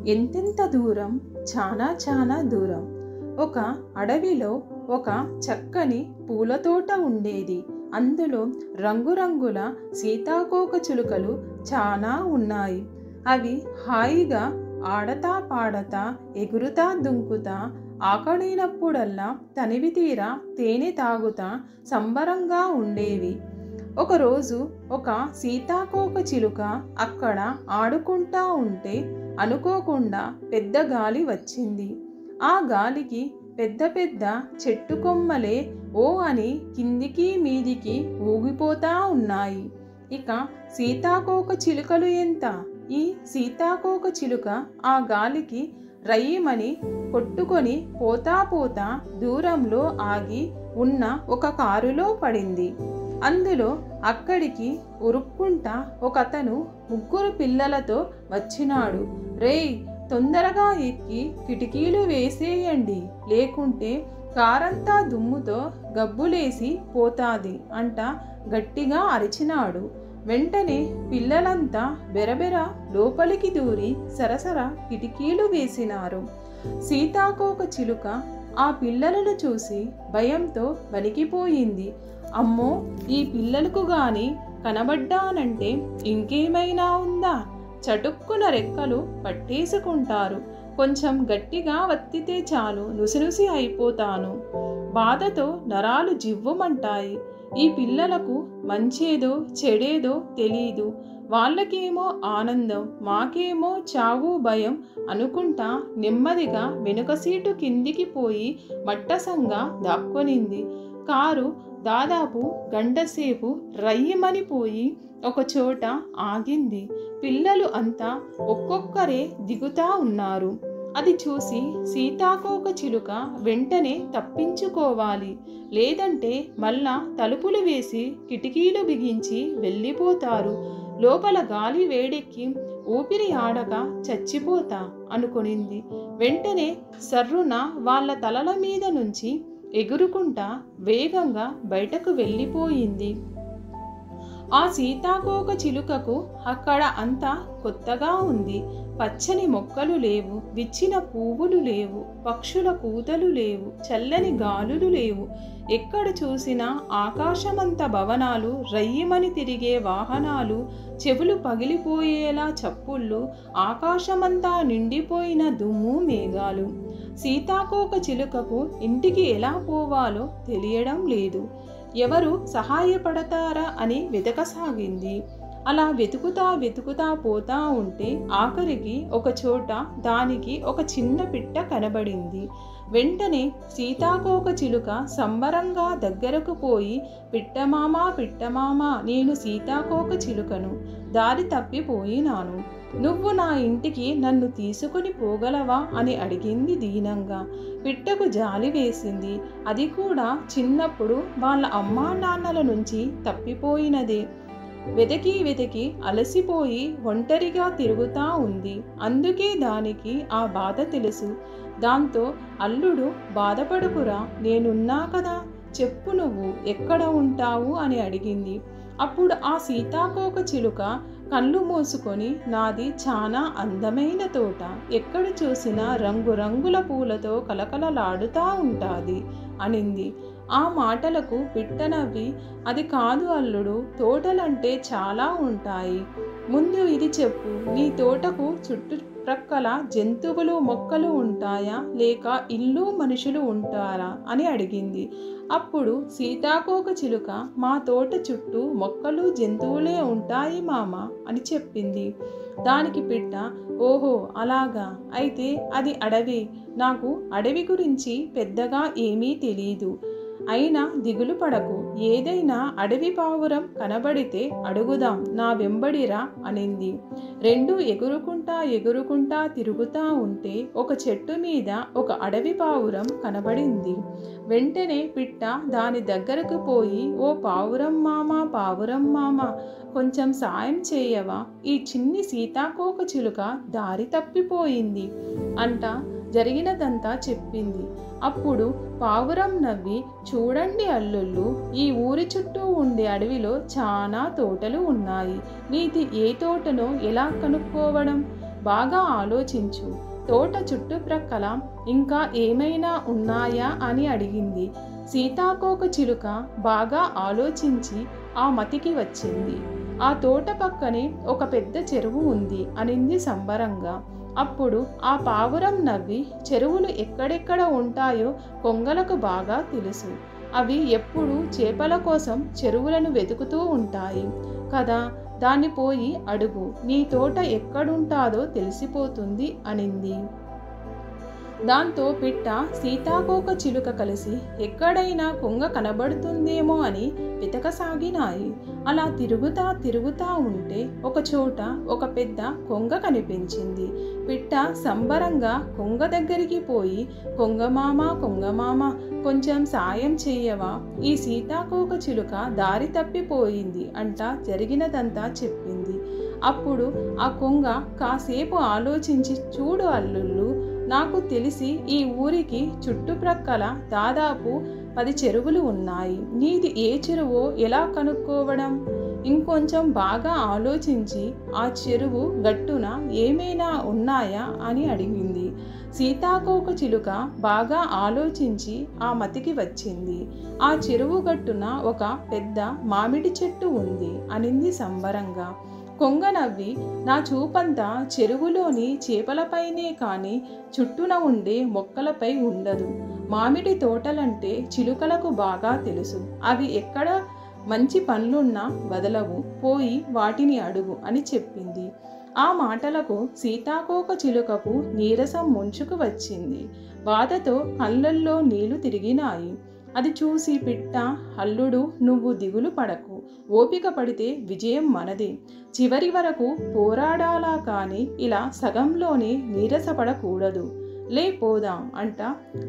ఎంతెంత దూరం, చాలా చాలా దూరం. ఒక అడవిలో ఒక చక్కని పూల తోట ఉండేది. అందులో రంగురంగుల సీతాకోక చిలుకలు చాలా ఉన్నాయి. అవి హాయిగా ఆడతా పాడతా ఎగురుతా దుంకుతా ఆకలినప్పుడల్లా తనివి తీరా తేనె తాగుతా సంబరంగా ఉండేవి. ఒకరోజు ఒక సీతాకోక చిలుక అక్కడ ఆడుకుంటా ఉంటే అనుకోకుండా పెద్ద గాలి వచ్చింది. ఆ గాలికి పెద్ద పెద్ద చెట్టు కొమ్మలే ఓ అని కిందికి మీదికి ఊగిపోతా ఉన్నాయి. ఇక సీతాకోక చిలుకలు ఎంత? ఈ సీతాకోక చిలుక ఆ గాలికి రయ్యమని కొట్టుకొని పోతా పోతా దూరంలో ఆగి ఉన్న ఒక కారులో పడింది. అందులో అక్కడికి ఉరుక్కుంటా ఒకతను 3 పిల్లలతో వచ్చినాడు. రేయ్, తొందరగా ఎక్కి కిటికీలు వేసేయండి, లేకుంటే కారంతా దుమ్ముతో గబ్బులేసి పోతాది అంట గట్టిగా అరిచినాడు. వెంటనే పిల్లలంతా బెరబెర లోపలికి దూరి సరసర కిటికీలు వేసినారు. సీతాకోక చిలుక ఆ పిల్లలను చూసి భయంతో వణికిపోయింది. అమ్మో, ఈ పిల్లలకు గాని కనబడ్డానంటే ఇంకేమైనా ఉందా? చటుక్కున రెక్కలు పట్టేసుకుంటారు. కొంచెం గట్టిగా వత్తితే చాలు నుసినుసి అయిపోతాను. బాధతో నరాలు జివ్వుమంటాయి. ఈ పిల్లలకు మంచేదో చెడేదో తెలీదు. వాళ్ళకేమో ఆనందం, మాకేమో చావు భయం అనుకుంటా నెమ్మదిగా వెనుక సీటు కిందికి పోయి మట్టసంగా దాక్కొనింది. కారు దాదాపు గంటసేపు రయ్యమని పోయి ఒకచోట ఆగింది. పిల్లలు అంతా ఒక్కొక్కరే దిగుతా ఉన్నారు. అది చూసి సీతాకోక చిలుక వెంటనే తప్పించుకోవాలి, లేదంటే మళ్ళా తలుపులు వేసి కిటికీలు బిగించి వెళ్ళిపోతారు. లోపల గాలి వేడెక్కి ఊపిరి ఆడక చచ్చిపోతా అనుకొనింది. వెంటనే సర్రున వాళ్ళ తలల మీద నుంచి ఎగురుకుంటా వేగంగా బయటకు వెళ్ళిపోయింది. ఆ సీతాకోక చిలుకకు అక్కడ అంతా కొత్తగా ఉంది. పచ్చని మొక్కలు లేవు, విచ్చిన పువ్వులు లేవు, పక్షుల కూతలు లేవు, చల్లని గాలులు లేవు. ఎక్కడ చూసినా ఆకాశమంత భవనాలు, రయ్యమని తిరిగే వాహనాలు, చెవులు పగిలిపోయేలా చప్పుళ్ళు, ఆకాశమంతా నిండిపోయిన దుమ్ము మేఘాలు. సీతాకోక చిలుకకు ఇంటికి ఎలా పోవాలో తెలియడం లేదు. ఎవరు సహాయపడతారా అని వెతకసాగింది. అలా వెతుకుతా పోతా ఉంటే ఆఖరికి ఒక చోట దానికి ఒక చిన్న పిట్ట కనబడింది. వెంటనే సీతాకోక చిలుక సంబరంగా దగ్గరకు పోయి, పిట్టమామా, నేను సీతాకోక చిలుకను, దారి తప్పిపోయినాను. నువ్వు నా ఇంటికి నన్ను తీసుకుని పోగలవా అని అడిగింది దీనంగా. పిట్టకు జాలి వేసింది. అది కూడా చిన్నప్పుడు వాళ్ళ అమ్మా నాన్నల నుంచి తప్పిపోయినదే. వెతికి అలసిపోయి ఒంటరిగా తిరుగుతా ఉంది. అందుకే దానికి ఆ బాధ తెలుసు. దాంతో అల్లుడు, బాధపడకురా, నేనున్నా కదా, చెప్పు నువ్వు ఎక్కడ ఉంటావు అని అడిగింది. అప్పుడు ఆ సీతాకోక చిలుక కళ్ళు మూసుకొని, నాది చాలా అందమైన తోట, ఎక్కడ చూసినా రంగురంగుల పూలతో కలకలలాడుతూ ఉంటాది అనింది. ఆ మాటలకు పిట్ట నవ్వి, అది కాదు అల్లుడు, తోటలంటే చాలా ఉంటాయి. ముందు ఇది చెప్పు, నీ తోటకు చుట్టుప్రక్కల జంతువులు మొక్కలు ఉంటాయా, లేక ఇల్లు మనుషులు ఉంటారా అని అడిగింది. అప్పుడు సీతాకోక చిలుక, మా తోట చుట్టూ మొక్కలు జంతువులే ఉంటాయి మామ అని చెప్పింది. దానికి పిట్ట, ఓహో అలాగా, అయితే అది అడవి. నాకు అడవి గురించి పెద్దగా ఏమీ తెలీదు. అయినా దిగులు పడకు, ఏదైనా అడవి పావురం కనబడితే అడుగుదాం, నా వెంబడిరా అనింది. రెండు ఎగురుకుంటా తిరుగుతా ఉంటే ఒక చెట్టు మీద ఒక అడవి పావురం కనబడింది. వెంటనే పిట్ట దాని దగ్గరకు పోయి, ఓ పావురం మామ, కొంచెం సాయం చేయవా, ఈ చిన్ని సీతాకోక చిలుక దారి తప్పిపోయింది అంట జరిగినదంతా చెప్పింది. అప్పుడు పావురం నవ్వి, చూడండి అల్లుళ్ళు, ఈ ఊరి చుట్టూ ఉండే అడవిలో చాలా తోటలు ఉన్నాయి. నీది ఏ తోటనో ఎలా కనుక్కోవడం? బాగా ఆలోచించు. తోట చుట్టుప్రక్కల ఇంకా ఏమైనా ఉన్నాయా అని అడిగింది. సీతాకోకచిలుక బాగా ఆలోచించి ఆ మతికి వచ్చింది. ఆ తోట పక్కనే ఒక పెద్ద చెరువు ఉంది అనింది సంబరంగా. అప్పుడు ఆ పావురం నవ్వి, చెరువులు ఎక్కడెక్కడ ఉంటాయో కొంగలకు బాగా తెలుసు. అవి ఎప్పుడూ చేపల కోసం చెరువులను వెతుకుతూ ఉంటాయి కదా, దాన్ని పోయి అడుగు, నీ తోట ఎక్కడుంటాదో తెలిసిపోతుంది అనింది. దాంతో పిట్ట సీతాకోకచిలుక కలిసి ఎక్కడైనా కొంగ కనబడుతుందేమో అని వెతకసాగినాయి. అలా తిరుగుతా ఉంటే ఒకచోట ఒక పెద్ద కొంగ కనిపించింది. పిట్ట సంబరంగా కొంగ దగ్గరికి పోయి, కొంగమామ కొంచెం సాయం చెయ్యవా, ఈ సీతాకోకచిలుక దారి తప్పిపోయింది అంట జరిగినదంతా చెప్పింది. అప్పుడు ఆ కొంగ కాసేపు ఆలోచించి, చూడు అల్లుళ్ళు, నాకు తెలిసి ఈ ఊరికి చుట్టుప్రక్కల దాదాపు 10 చెరువులు ఉన్నాయి. నీది ఏ చెరువో ఎలా కనుక్కోవడం? ఇంకొంచెం బాగా ఆలోచించి ఆ చెరువు గట్టున ఏమైనా ఉన్నాయా అని అడిగింది. సీతాకోకచిలుక బాగా ఆలోచించి ఆ మతికి వచ్చింది. ఆ చెరువు గట్టున ఒక పెద్ద మామిడి చెట్టు ఉంది అనింది సంబరంగా. కొంగ నవ్వి, నా చూపంతా చెరువులోని చేపలపైనే కానీ చుట్టూన ఉండే మొక్కలపై ఉండదు. మామిడి తోటలంటే చిలుకలకు బాగా తెలుసు. అవి ఎక్కడ మంచి పండ్లున్నా వదలవు, పోయి వాటిని అడుగు అని చెప్పింది. ఆ మాటలకు సీతాకోకచిలుకకు నీరసం ముంచుకు వచ్చింది. బాధతో కళ్ళల్లో నీళ్లు తిరిగినాయి. అది చూసి పిట్ట, అల్లుడు, నువ్వు దిగులు పడకు, ఓపిక పడితే విజయం మనదే. చివరి వరకు పోరాడాలా కానీ ఇలా సగంలోనే నీరసపడకూడదు. పోదాం అంట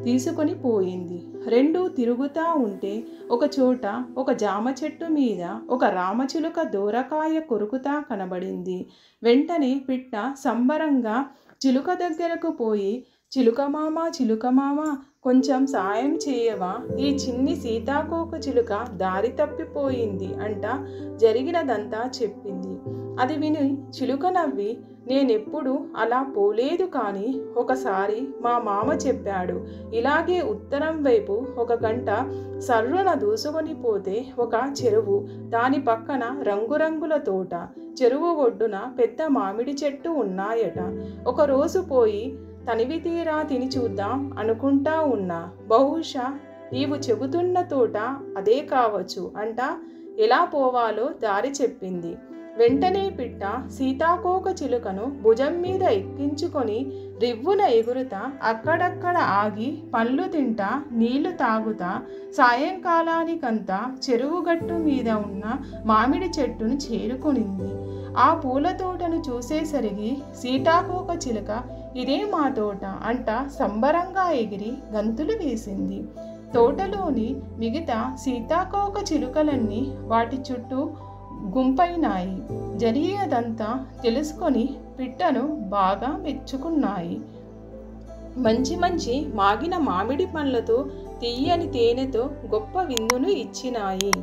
తీసుకొని పోయింది. రెండూ తిరుగుతా ఉంటే ఒక చోట ఒక జామ చెట్టు మీద ఒక రామచిలుక దూరకాయ కొరుకుతా కనబడింది. వెంటనే పిట్ట సంబరంగా చిలుక దగ్గరకు పోయి, చిలుకమామ కొంచెం సాయం చేయవా, ఈ చిన్ని సీతాకోకచిలుక దారి తప్పిపోయింది అంట జరిగినదంతా చెప్పింది. అది విని చిలుక నవ్వి, నేనెప్పుడు అలా పోలేదు, కానీ ఒకసారి మా మామ చెప్పాడు. ఇలాగే ఉత్తరం వైపు ఒక గంట సర్రున దూసుకొని పోతే ఒక చెరువు, దాని పక్కన రంగురంగుల తోట, చెరువు ఒడ్డున పెద్ద మామిడి చెట్టు ఉన్నాయట. ఒకరోజు పోయి తనివి తీరా తిని చూద్దాం అనుకుంటా ఉన్నా. బహుశా నీవు చెబుతున్న తోట అదే కావచ్చు అంట ఎలా పోవాలో దారి చెప్పింది. వెంటనే పిట్ట సీతాకోకచిలుకను భుజం మీద ఎక్కించుకొని రివ్వున ఎగురుతా అక్కడక్కడ ఆగి పండ్లు తింటా నీళ్లు తాగుతా సాయంకాలానికంతా చెరువు గట్టు మీద ఉన్న మామిడి చెట్టును చేరుకునింది. ఆ పూల తోటను చూసేసరికి సీతాకోకచిలుక, ఇదే మా తోట అంట సంబరంగా ఎగిరి గంతులు వేసింది. తోటలోని మిగతా సీతాకోకచిలుకలన్నీ వాటి చుట్టూ గుంపైనాయి. జరిగేదంతా తెలుసుకొని పిట్టను బాగా మెచ్చుకున్నాయి. మంచి మాగిన మామిడి పండ్లతో, తీయని తేనెతో గొప్ప విందును ఇచ్చినాయి.